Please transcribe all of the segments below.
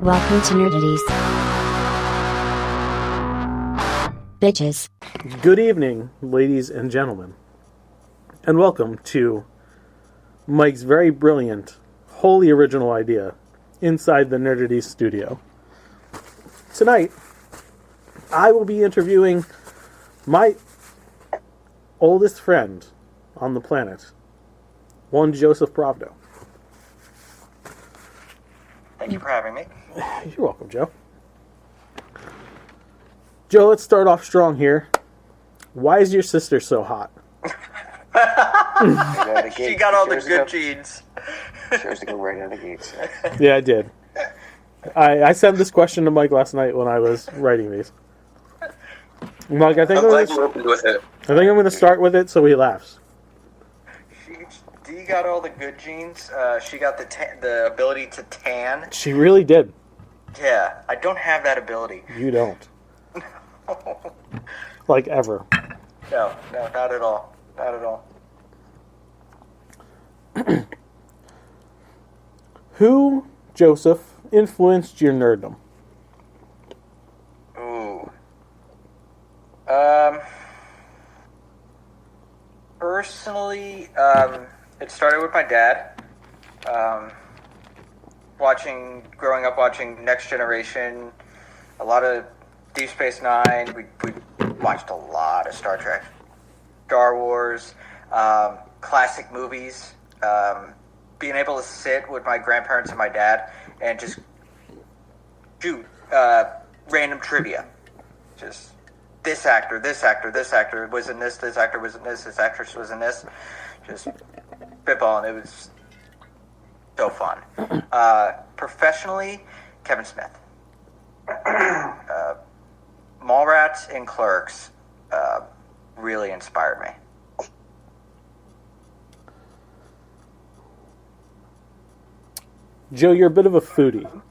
Welcome to Nerdaties. Bitches. Good evening, ladies and gentlemen, and welcome to Mike's very brilliant, wholly original idea inside the Nerdaties studio. Tonight, I will be interviewing my oldest friend on the planet, one Joseph Provdo. Thank you for having me. You're welcome, Joe. Joe, let's start off strong here. Why is your sister so hot? She got all the good genes. Chose to go right out of the gates. Yeah, I did. I sent this question to Mike last night when I was writing these. Mike, I think I'm going to start with it so he laughs. Dee got all the good genes. She got the ability to tan. She really did. Yeah, I don't have that ability. You don't. Like, ever. No, not at all. Not at all. Who, Joseph, influenced your nerddom? Ooh. Personally, it started with my dad. Growing up watching Next Generation, a lot of Deep Space Nine. We watched a lot of Star Trek, Star Wars, classic movies. Being able to sit with my grandparents and my dad and just shoot random trivia. Just this actor was in this actor was in this actress was in this. Just spitballing. It was so fun. Professionally, Kevin Smith. Mallrats and Clerks really inspired me. Joe, you're a bit of a foodie.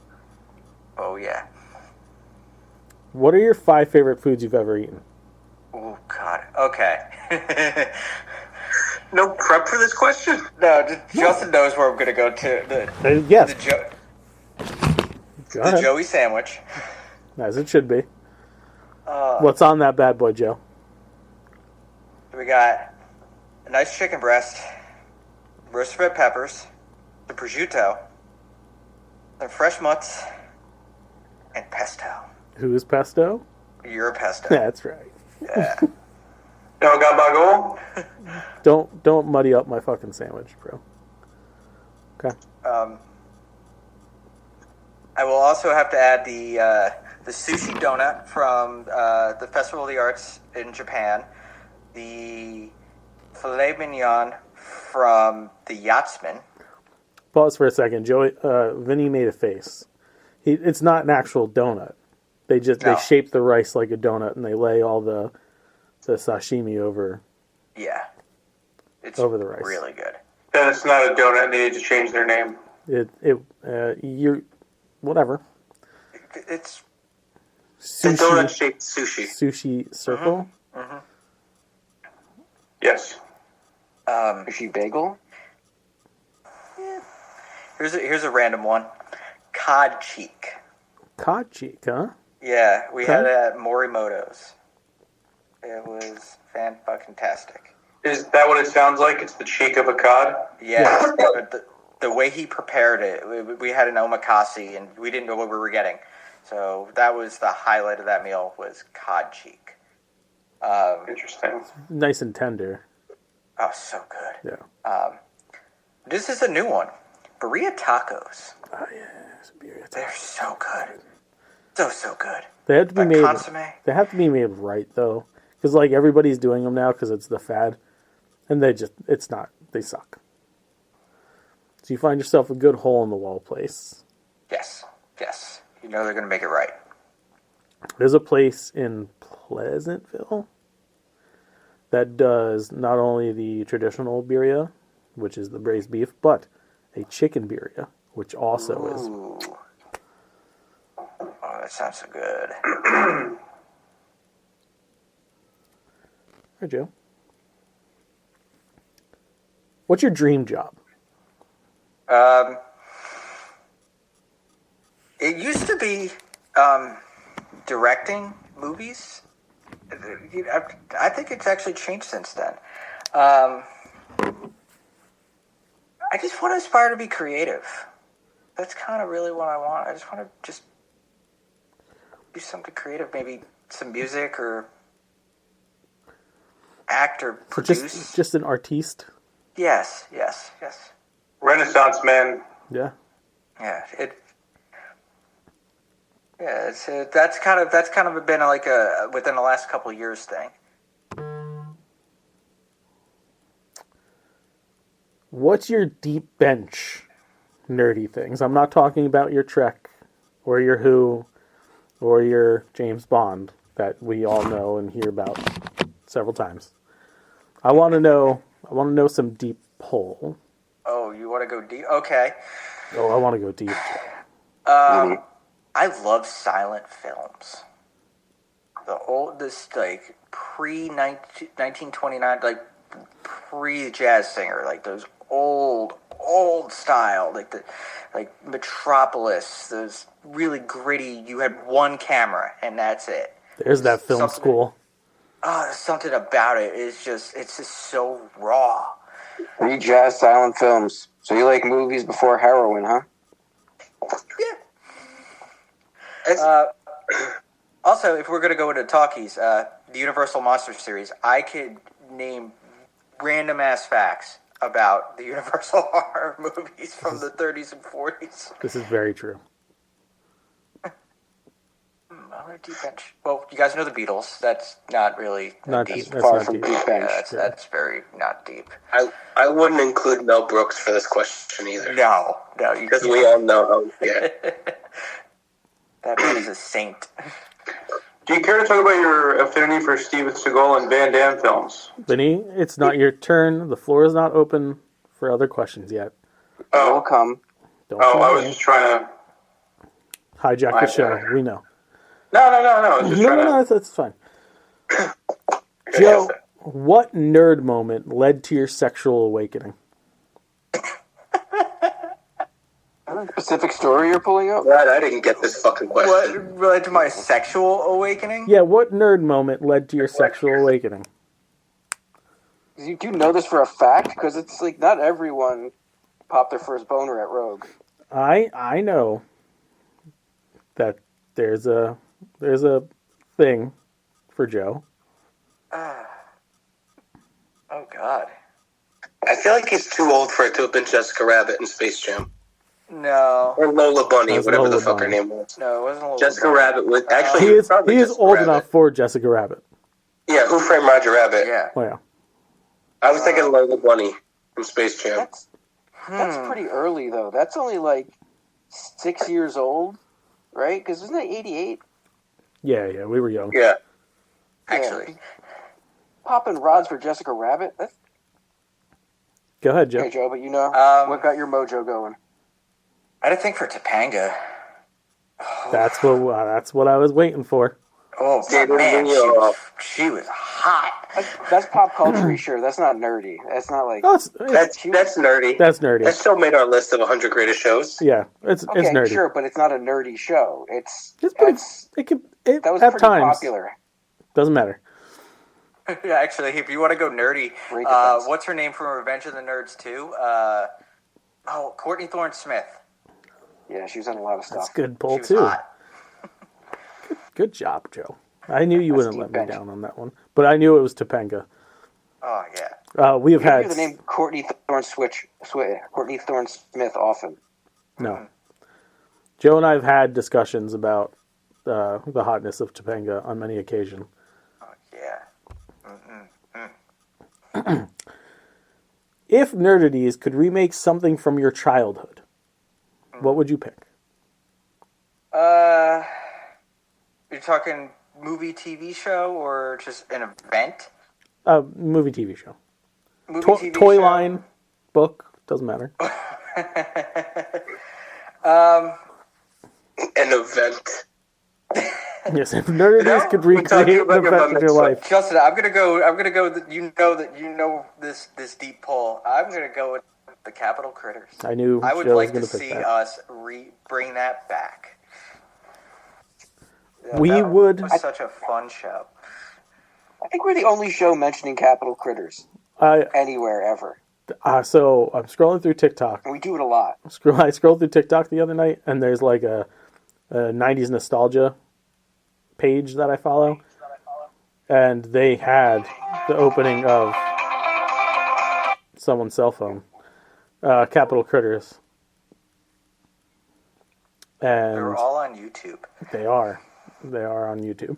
Oh, yeah. What are your 5 favorite foods you've ever eaten? Oh, God. Okay. No prep for this question? No, Justin knows where I'm going to go to. Yes. The Joey sandwich. As it should be. What's on that bad boy, Joe? We got a nice chicken breast, roasted red peppers, the prosciutto, some fresh mutts, and pesto. Who is pesto? You're a pesto. That's right. Yeah. Y'all got my goal? Don't muddy up my fucking sandwich, bro. Okay. I will also have to add the sushi donut from the Festival of the Arts in Japan, the filet mignon from the Yachtsman. Pause for a second, Joey. Vinny made a face. It's not an actual donut. They shape the rice like a donut and they lay all the sashimi over. Yeah, it's over the rice. Really good. Then it's not a donut. They need to change their name. You're whatever. It's sushi, donut-shaped sushi. Sushi circle. Mm-hmm. Yes. Sushi bagel. Yeah. Here's a random one. Cod cheek. Cod cheek, huh? Yeah, we had it at Morimoto's. It was fan-fucking-tastic. Is that what it sounds like? It's the cheek of a cod? Yeah, but the way he prepared it, we had an omakase, and we didn't know what we were getting. So that was the highlight of that meal, was cod cheek. Interesting. Nice and tender. Oh, so good. Yeah. This is a new one. Birria tacos. Oh, yeah. Birria tacos. They're so good. So good. They have to be made. Consomme. They have to be made right, though. Because, like, everybody's doing them now because it's the fad. And it's not. They suck. So you find yourself a good hole-in-the-wall place. Yes. You know they're going to make it right. There's a place in Pleasantville that does not only the traditional birria, which is the braised beef, but a chicken birria, which also is. Ooh. Oh, that sounds so good. Hi, Joe. What's your dream job? It used to be directing movies. I think it's actually changed since then. I just want to aspire to be creative. That's kind of really what I want. I just want to just do something creative, maybe some music or act or produce. Just an artiste. Yes. Renaissance man. Yeah. Yeah. That's kind of been like a within the last couple of years thing. What's your deep bench nerdy things? I'm not talking about your Trek or your Who or your James Bond that we all know and hear about several times. I want to know some deep pull. Oh, you want to go deep? Okay. Oh, I want to go deep. I love silent films. This like pre-1929, like pre-Jazz Singer, like those old style, like Metropolis, those really gritty. You had one camera and that's it. There's that film school. There's something about it. It's just so raw. Pre-jazz silent films. So you like movies before heroin, huh? Yeah. Also, if we're going to go into talkies, the Universal Monster Series, I could name random-ass facts about the Universal horror movies from the 30s and 40s. This is very true. Other deep bench. Well, you guys know the Beatles. That's not really Not deep. that's Far not from deep. deep bench. That's very not deep. I wouldn't include Mel Brooks for this question either. No, Because we all know how. Yeah. That man is a saint. Do you care to talk about your affinity for Steven Seagal and Van Damme films? Vinny, it's not your turn. The floor is not open for other questions yet. It'll come. Don't Oh, I you was worry. just trying to... Hijack My the show. bad. We know. No. I was just trying No, to... that's fine. Joe, what nerd moment led to your sexual awakening? Specific story you're pulling up? Glad I didn't get this fucking question. What related to my sexual awakening? Yeah, what nerd moment led to your sexual awakening? You do know this for a fact? Because it's like not everyone popped their first boner at Rogue. I know that there's a thing for Joe. Oh, God. I feel like he's too old for it to have been Jessica Rabbit in Space Jam. No. Or Lola Bunny, That's whatever Lola the fuck her Bunny. name was. No, it wasn't a little Jessica bit. Rabbit was... Actually, He is probably old Jessica enough Rabbit. for Jessica Rabbit. Yeah, Who Framed Roger Rabbit? Yeah. Oh yeah. I was thinking Lola Bunny from Space Jam. That's pretty early, though. That's only like 6 years old, right? Because isn't that 88? Yeah, we were young. Yeah. Actually. Popping rods for Jessica Rabbit? That's Go ahead, Joe. okay, Joe, but you know, what got your mojo going? I had a thing for Topanga. That's what I was waiting for. Oh, David man, Munoz. she was hot. That's pop culture, sure. That's not nerdy. That's not like... Oh, That's nerdy. that's nerdy. That still made our list of 100 greatest shows. Yeah, it's Okay, nerdy. sure, but it's not a nerdy show. It's pretty. That was at pretty times popular. doesn't matter. Yeah, actually, if you want to go nerdy, Great defense. what's her name from Revenge of the Nerds 2? Courtney Thorne-Smith. Yeah, she was on a lot of stuff. That's a good pull She was too. hot. Good job, Joe. I knew you wouldn't deep let me bench. down on that one, but I knew it was Topanga. Oh, yeah. We have You hear had the name Courtney Thorne-Smith often. no. Joe and I have had discussions about the hotness of Topanga on many occasions. Oh, yeah. If Nerdaties could remake something from your childhood, what would you pick? You're talking movie, TV show, or just an event? Movie, TV show. Movie, TV Toy show? line, book, doesn't matter. An event. Yes, if Nerdaties could we're talking recreate about an your event in your mitzvah. life. Justin, I'm gonna go. That you know this deep pull. I'm gonna go with the Capitol Critters. I knew I would Joe was like to going to pick see that. us bring that back. That would. was such a fun show. I think we're the only show mentioning capital critters anywhere ever. So I'm scrolling through TikTok. And we do it a lot. I scrolled through TikTok the other night, and there's like a 90s nostalgia page that I follow, and they had the opening of someone's cell phone, Capital Critters, and They're all on YouTube. they are on YouTube.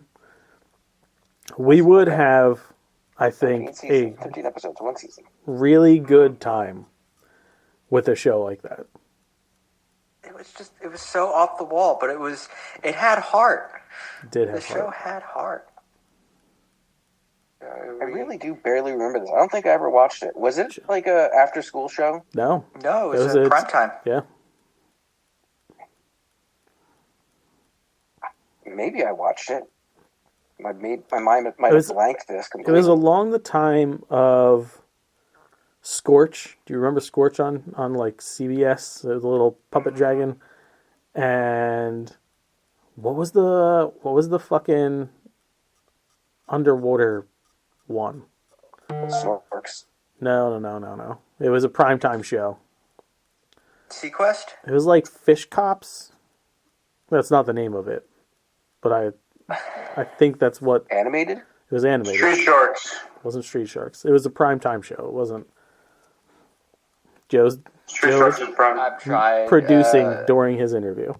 We would have, I think, 13 episodes, one season. really good time with a show like that. It was so off the wall, but it had heart. It did have The show heart. had heart. I really do barely remember this. I don't think I ever watched it. Was it like a after school show? No, No, it was a prime time. yeah. Maybe I watched it. My mind might have blanked this It completely. was along the time of Scorch. Do you remember Scorch on like CBS? The little puppet dragon. And what was the fucking underwater one? Snorks. No. It was a primetime show. Sequest? It was like Fish Cops. That's not the name of it, but I think that's what Animated? it was. Animated. Street Sharks. It wasn't Street Sharks. It was a primetime show. It wasn't. Joe Street Sharks is prime. I've tried producing during his interview.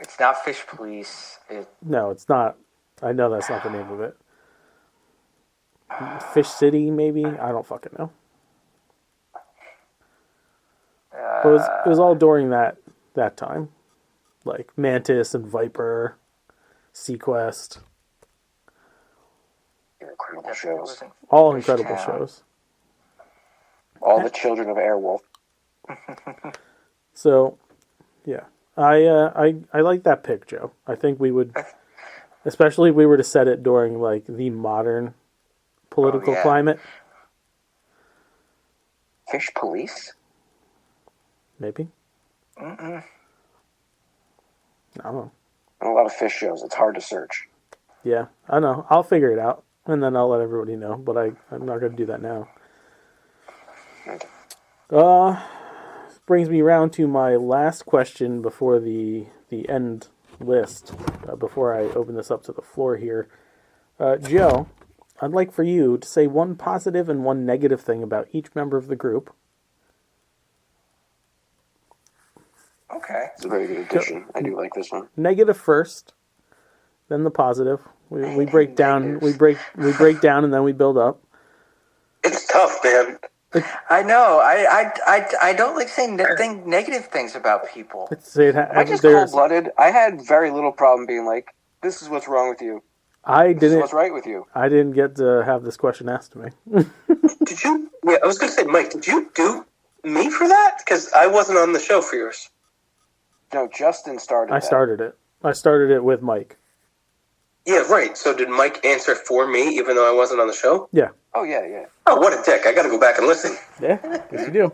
It's not Fish Police. No, it's not. I know that's not the name of it. Fish City, maybe? I don't fucking know. But it was all during that time. Like Mantis and Viper, Sequest. Incredible shows. All Fish incredible Town. shows. All the children of Airwolf. So, yeah. I like that pick, Joe. I think we would, especially if we were to set it during like the modern political yeah. climate, Fish Police? maybe. I don't know. A lot of fish shows. It's hard to search. Yeah, I know. I'll figure it out, and then I'll let everybody know. But I'm not going to do that now. Brings me around to my last question before the end list. Before I open this up to the floor here, Joe, I'd like for you to say one positive and one negative thing about each member of the group. Okay. It's a very good addition. I do like this one. Negative first, then the positive. We break down. We break down, and then we build up. It's tough, man. I know. I don't like saying negative things about people. I just cold-blooded. I had very little problem being like, this is what's wrong with you. This is what's right with you. I didn't get to have this question asked to me. Did you? Yeah, I was going to say, Mike, did you do me for that? Because I wasn't on the show for yours. No, Justin started I started it. I started it with Mike. Yeah, right. So did Mike answer for me, even though I wasn't on the show? Yeah. Oh, yeah. Oh, what a dick. I got to go back and listen. Yeah, yes you do.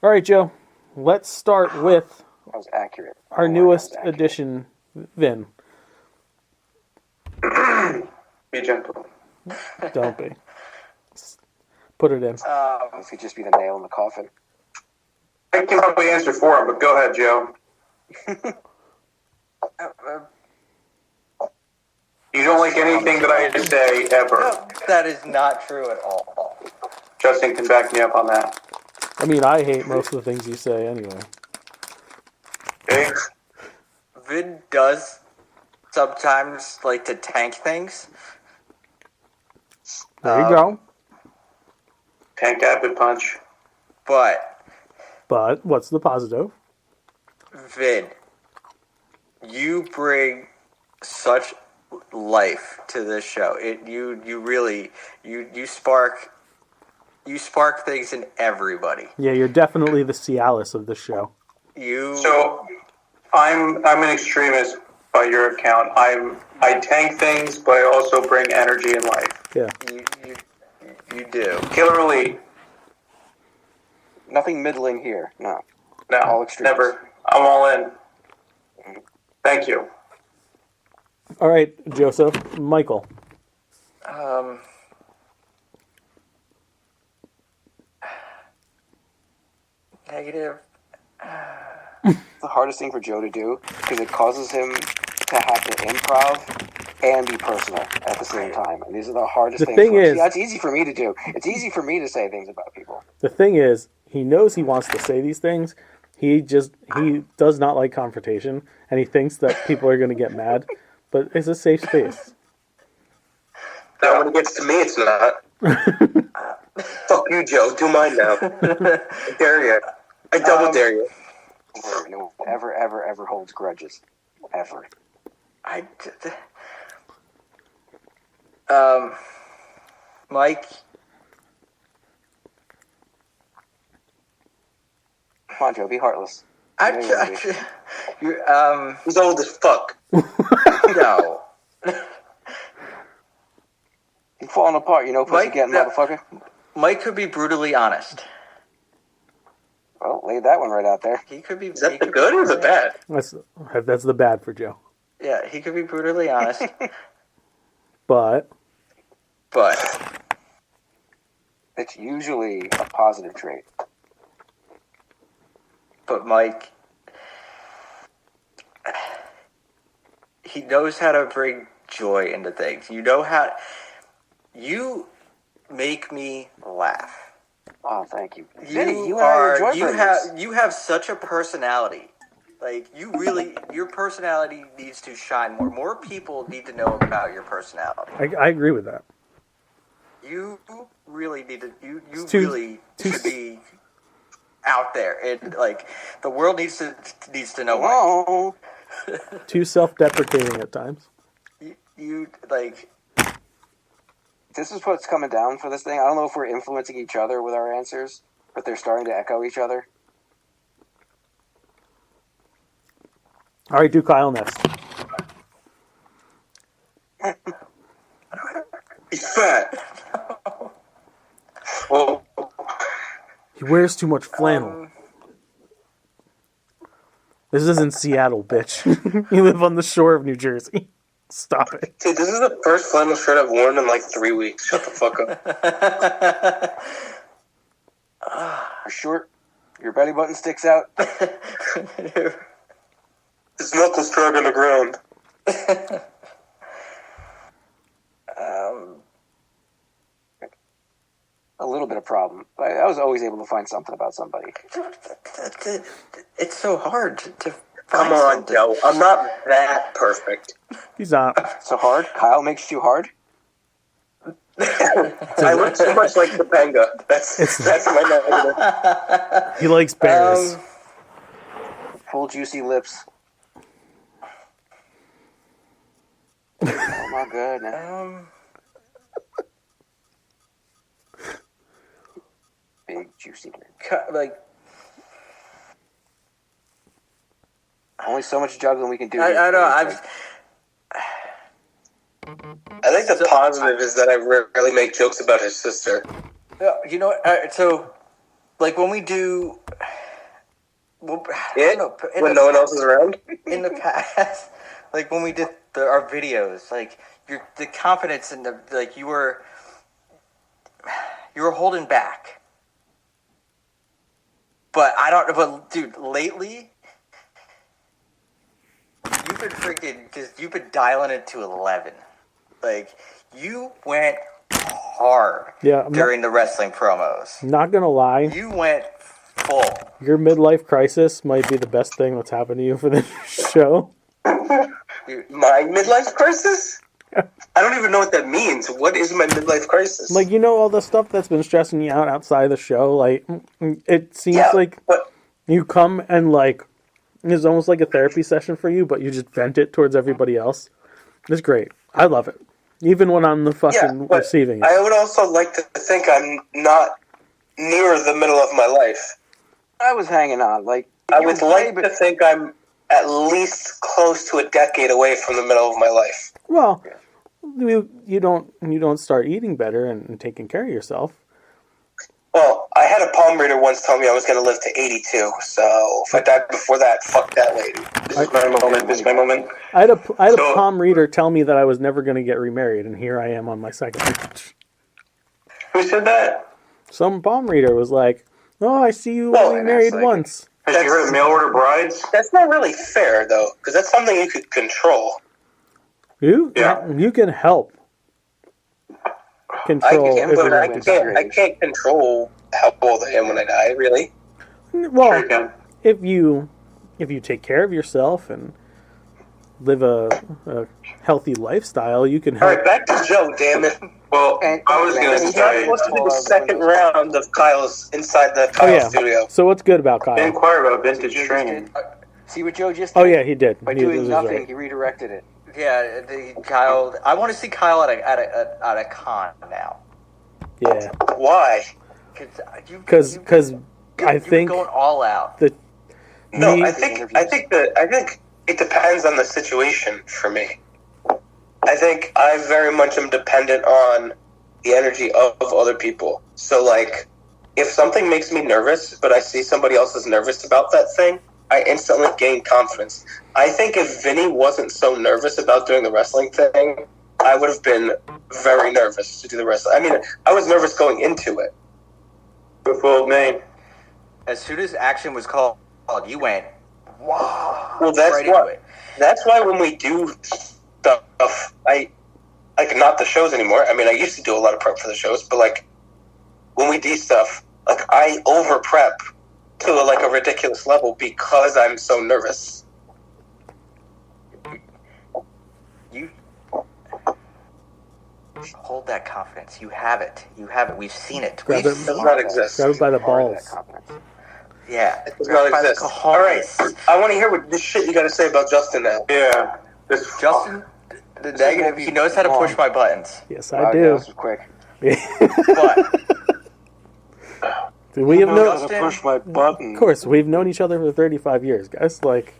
All right, Joe. Let's start with That was accurate. our newest addition, Vin. Be gentle. Don't be. Put it in. This could just be the nail in the coffin. I can probably answer for him, but go ahead, Joe. You don't like anything that I say ever. No, that is not true at all. Justin can back me up on that. I mean, I hate most of the things you say anyway. Okay? Vin does sometimes like to tank things. There you go. Tank Abbott punch. But what's the positive? Vin, you bring such life to this show. You really spark things in everybody. Yeah, you're definitely the Cialis of this show. So, I'm an extremist by your account. I tank things, but I also bring energy and life. Yeah. You do. Killer Elite. Nothing middling here. No. No, All extremes. never. I'm all in. Thank you. All right, Joseph. Michael. Negative. It's the hardest thing for Joe to do because it causes him to have to improv and be personal at the same time. And these are the hardest things. Thing is, it's easy for me to do. It's easy for me to say things about people. the thing is, he knows he wants to say these things. He does not like confrontation, and he thinks that people are going to get mad. But it's a safe space. Now when it gets to me, it's not. Fuck you, Joe. Do mine now. I dare you. I double dare you. No one ever holds grudges. Ever. Mike. Come on, Joe. Be heartless. You're, He's old as fuck. no. You're falling apart, pussy getting motherfucker. Mike could be brutally honest. Well, laid that one right out there. He could be. Is that the good or the bad? That's the bad for Joe. Yeah, he could be brutally honest. But it's usually a positive trait. But Mike, he knows how to bring joy into things. You make me laugh. Oh, thank you. You have such a personality. Like, your personality needs to shine more. More people need to know about your personality. I agree with that. You really need to. You really should be out there. And like, the world needs to know. Oh. Too self-deprecating at times. You like. This is what's coming down for this thing. I don't know if we're influencing each other with our answers, but they're starting to echo each other. All right, do Kyle next. He's fat. Well, He wears too much flannel. This isn't Seattle, bitch. You live on the shore of New Jersey. Stop it. see, this is the first flannel shirt I've worn in like 3 weeks. Shut the fuck up. You're short. Your belly button sticks out. His knuckles drag on the ground. A little bit of problem. I was always able to find something about somebody. It's so hard to Come find on, something. Joe. I'm not that perfect. He's not. So hard? Kyle makes you hard? I look so much like Topanga. That's my negative. He likes bears. Full juicy lips. Oh my goodness. Big juicy lips. Like, Only so much juggling we can do. I know. I think the positive is that I rarely make jokes about his sister. You know what? So, like, when we do. Well, Yeah? When no one else is around? In the past, like, when we did our videos, like, the confidence in the. Like, you were holding back. But I don't. But, dude, lately. You've been dialing it to 11. Like, you went hard during the wrestling promos. Not gonna lie. You went full. Your midlife crisis might be the best thing that's happened to you for this show. My midlife crisis? I don't even know what that means. What is my midlife crisis? Like, all the stuff that's been stressing you out outside the show. Like, it seems like you come and, like, it's almost like a therapy session for you, but you just vent it towards everybody else. It's great. I love it. Even when I'm the fucking receiving it. I would also like to think I'm not near the middle of my life. I was hanging on. Like, I would like to think I'm at least close to a decade away from the middle of my life. Well, you don't start eating better and taking care of yourself. Well, I had a palm reader once tell me I was going to live to 82, so if I died before that, fuck that lady. This is my moment. This is my moment. I had a palm reader tell me that I was never going to get remarried, and here I am on my second marriage. Who said that? Some palm reader was like, "Oh, I see you Well, only married once." Has she heard of mail order brides? That's not really fair, though, because that's something you could control. You can help control. I can't control how old I am when I die, really. Well, Sure you can. if you take care of yourself and live a healthy lifestyle, you can All help. right, back to Joe, damn it. Well, I was going to He's not say, supposed to do the second round of Kyle's inside the Kyle studio. So what's good about Kyle? inquire about vintage training. See what Joe just did? Oh yeah, he did. By He doing was nothing, right. he redirected it. Yeah, Kyle. I want to see Kyle at a con now. Yeah, Why? because I think going all out. No, me- I think it depends on the situation for me. I think I very much am dependent on the energy of other people. So, like, if something makes me nervous, but I see somebody else is nervous about that thing, I instantly gain confidence. I think if Vinny wasn't so nervous about doing the wrestling thing, I would have been very nervous to do the wrestling. I mean, I was nervous going into it. Well, name. As soon as action was called, you went, wow. Well, that's right into why. it. That's why when we do stuff, I like not the shows anymore. I mean, I used to do a lot of prep for the shows, but like when we do stuff, like I over prep to a ridiculous level because I'm so nervous. You hold that confidence. You have it. You have it. We've seen it. Grab We've it. Does seen not it. exist. grab it by the Part of that balls. confidence. Yeah, It does not by the exist. All right, cojones. I want to hear what this shit you got to say about Justin now. Yeah. This Justin, the negative. He knows how to push my buttons. Yes, Wow, I do. This was quick. But We have no. Justin- Push my button. Of course, we've known each other for 35 years, guys. Like,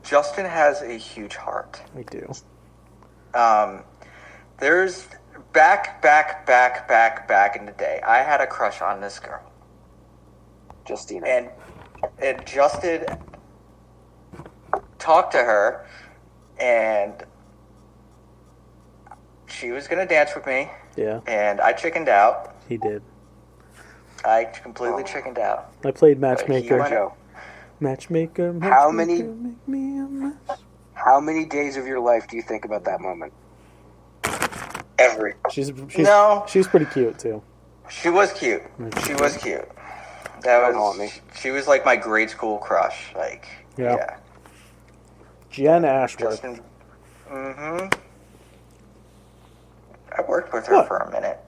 Justin has a huge heart. we do. There's back in the day, I had a crush on this girl, Justina. and Justin talked to her, and she was gonna dance with me, Yeah, and I chickened out. he did. I completely chickened out. I played He matchmaker. went- Joe, Matchmaker. How many- make me a match. how many days of your life do you think about that moment? Every. She's No. She's pretty cute too. She was cute. She was cute. That Don't haunt was me. she was like my grade school crush. Like Yeah. Jen Ashworth. Justin. Mm-hmm. I worked with her What? for a minute.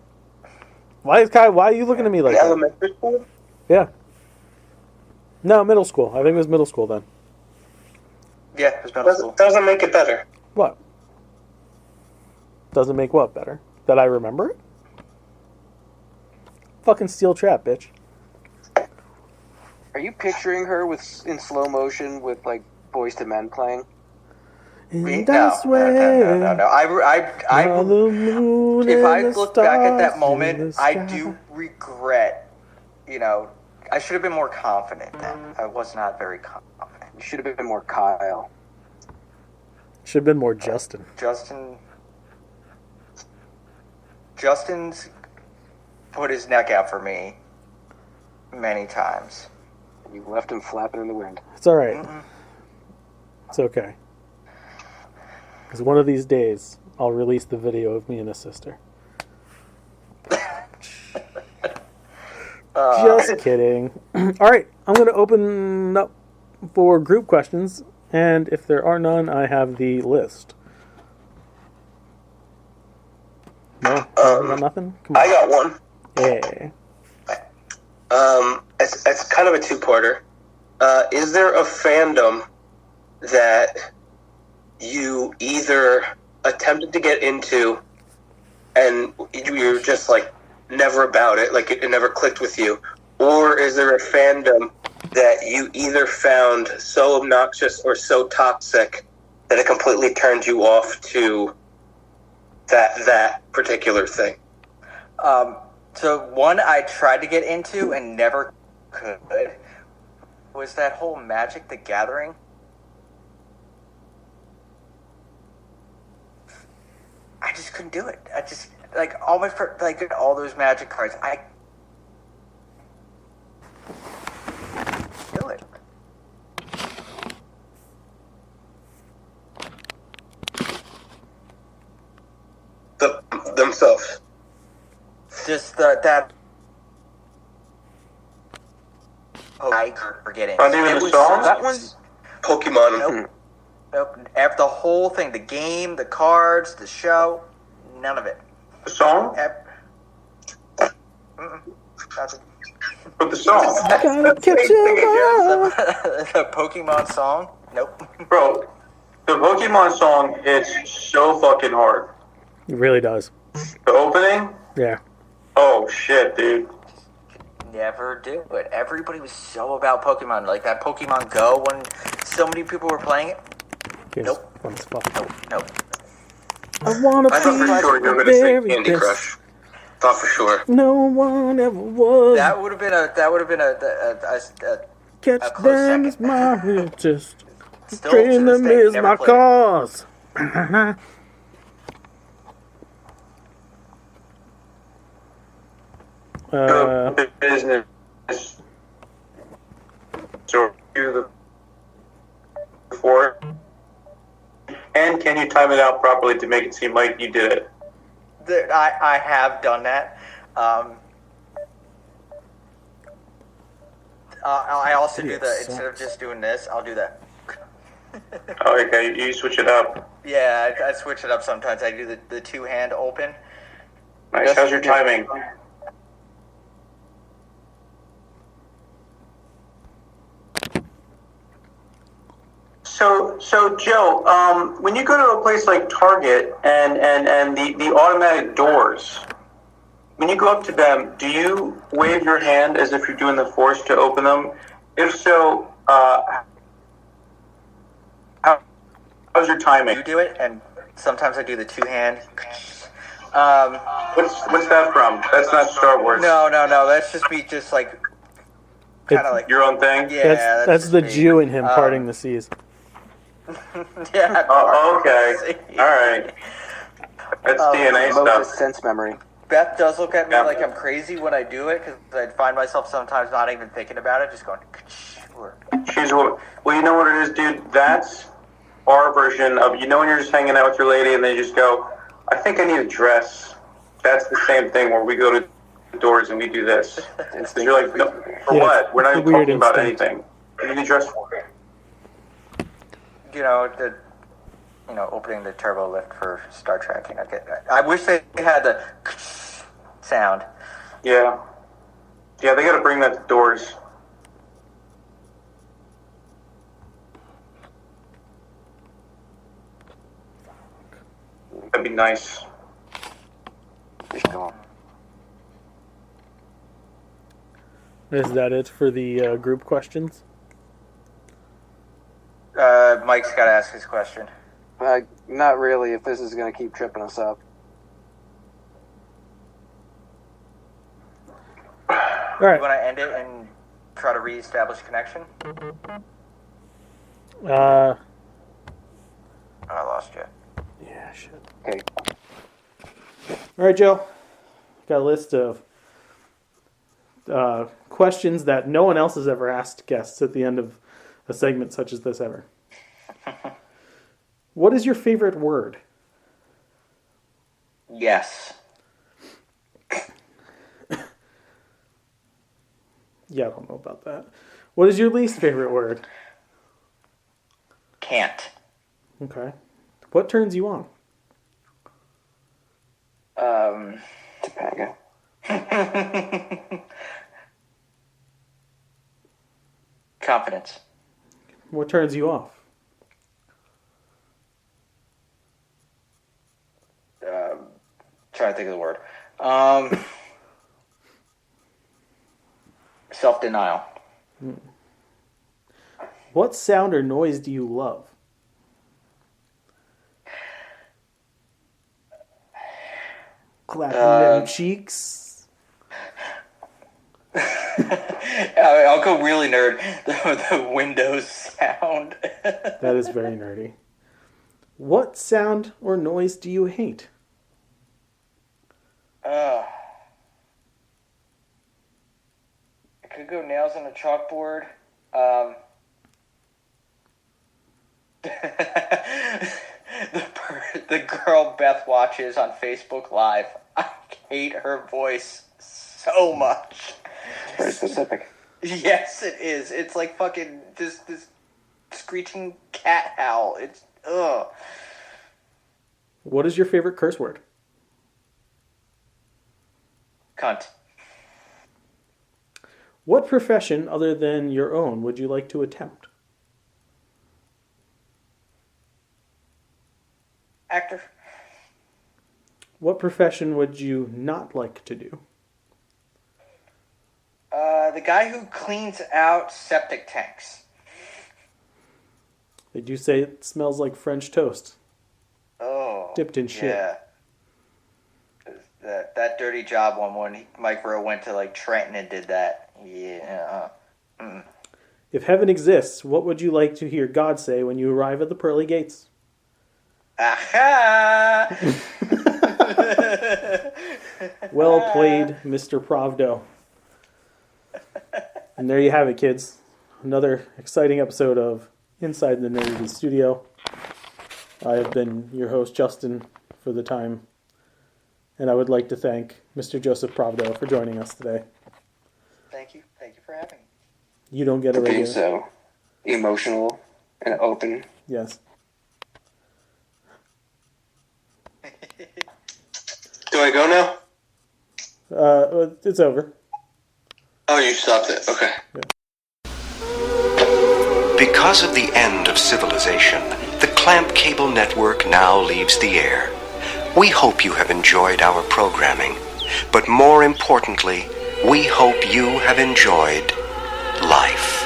Why are you looking at me like In that? elementary school? Yeah. No, middle school. I think it was middle school then. Yeah, it was middle school. Doesn't make it better. What? Doesn't make what better? That I remember it? Fucking steel trap, bitch. Are you picturing her in slow motion with like Boys to Men playing? And No, I swear. no. by the moon If I and the look back at that stars in moment, the I sky. do regret. I should have been more confident then. I was not very confident. You should have been more Kyle. Should have been more Justin. Justin's put his neck out for me many times. And you left him flapping in the wind. It's all right. It's okay. Because one of these days, I'll release the video of me and his sister. Just kidding. All right, I'm going to open up for group questions, and if there are none, I have the list. No, you got nothing. Come on. I got one. Yeah. It's kind of a two-parter. Is there a fandom that you either attempted to get into and you're just like never about it, like it never clicked with you, or is there a fandom that you either found so obnoxious or so toxic that it completely turned you off to that particular thing? So one I tried to get into and never could was that whole Magic the Gathering. I just couldn't do it. I just like all my like all those Magic cards. I do it. Themselves. Just that. Oh, I forget it. Are they in the songs? That one's Pokemon. nope. Nope. The whole thing, the game, the cards, the show, none of it. The song? Nothing. But the song. Gotta catch 'em up. The Pokemon song? Nope. Bro, the Pokemon song hits so fucking hard. It really does. The opening? Yeah. Oh, shit, dude. Never do it. Everybody was so about Pokemon. Like that Pokemon Go when so many people were playing it. It's Nope. fun as fuck. Nope. I wanna I thought for be sure you were going to the say very Candy best. Crush. Thought for sure. No one ever was. That would have been a Catch a close them second. is my riches. still Train to this them day, is never my played it. cause. Business. So, you the before. And can you time it out properly to make it seem like you did it? I have done that. I also do the instead of just doing this, I'll do that. Oh, okay, you switch it up. Yeah, I switch it up sometimes. I do the two-hand open. Nice. How's your timing? So Joe, when you go to a place like Target and the automatic doors, when you go up to them, do you wave your hand as if you're doing the force to open them? If so, how's your timing? You do it, and sometimes I do the two-hand. What's that from? That's not Star Wars. No. That's just me, just like kind of like Your own thing? yeah. That's just the me. Jew in him parting the seas. Yeah. Oh, okay. All right. That's DNA Emotive stuff. sense memory. Beth does look at me Yeah. like I'm crazy when I do it because I find myself sometimes not even thinking about it, just going. She's well, you know what it is, dude. That's our version of when you're just hanging out with your lady and they just go, I think I need a dress. That's the same thing where we go to the doors and we do this. And you're like, no, for Yeah, what? We're not it's even a weird talking about instinct. anything. What do you need a dress for? Opening the turbo lift for Star Trek. I wish they had the sound. Yeah. Yeah, they got to bring that to doors. That'd be nice. Is that it for the group questions? Mike's got to ask his question. Not really, if this is going to keep tripping us up. All You right. want to end it and try to reestablish connection? Uh, I lost you. yeah, shit. Okay. All right, Joe. Got a list of questions that no one else has ever asked guests at the end of a segment such as this ever. What is your favorite word? Yes. Yeah, I don't know about that. What is your least favorite word? Can't. Okay. What turns you on? Topanga. Confidence. What turns you off? Trying to think of the word. Self-denial. What sound or noise do you love? Clapping them cheeks. I'll go really nerd. The Windows sound. That is very nerdy. What sound or noise do you hate? I could go nails on a chalkboard. The girl Beth watches on Facebook Live. I hate her voice so much. Very specific. Yes, it is. It's like fucking this screeching cat howl. It's ugh. What is your favorite curse word? Cunt. What profession other than your own would you like to attempt? Actor. What profession would you not like to do? The guy who cleans out septic tanks. They do say it smells like French toast. Oh. Dipped in shit. Yeah. That dirty job one when Mike Rowe went to like Trenton and did that. Yeah. If heaven exists, what would you like to hear God say when you arrive at the pearly gates? Aha! Well played, Mr. Provdo. And there you have it, kids. Another exciting episode of Inside the Nerdaties Studio. I have been your host, Justin, for the time. And I would like to thank Mr. Joseph Provdo for joining us today. Thank you. Thank you for having me. You don't get a Being regular... so emotional and open. Yes. Do I go now? It's over. Oh, you stopped it. Okay. Because of the end of civilization, the Clamp Cable Network now leaves the air. We hope you have enjoyed our programming, but more importantly, we hope you have enjoyed life.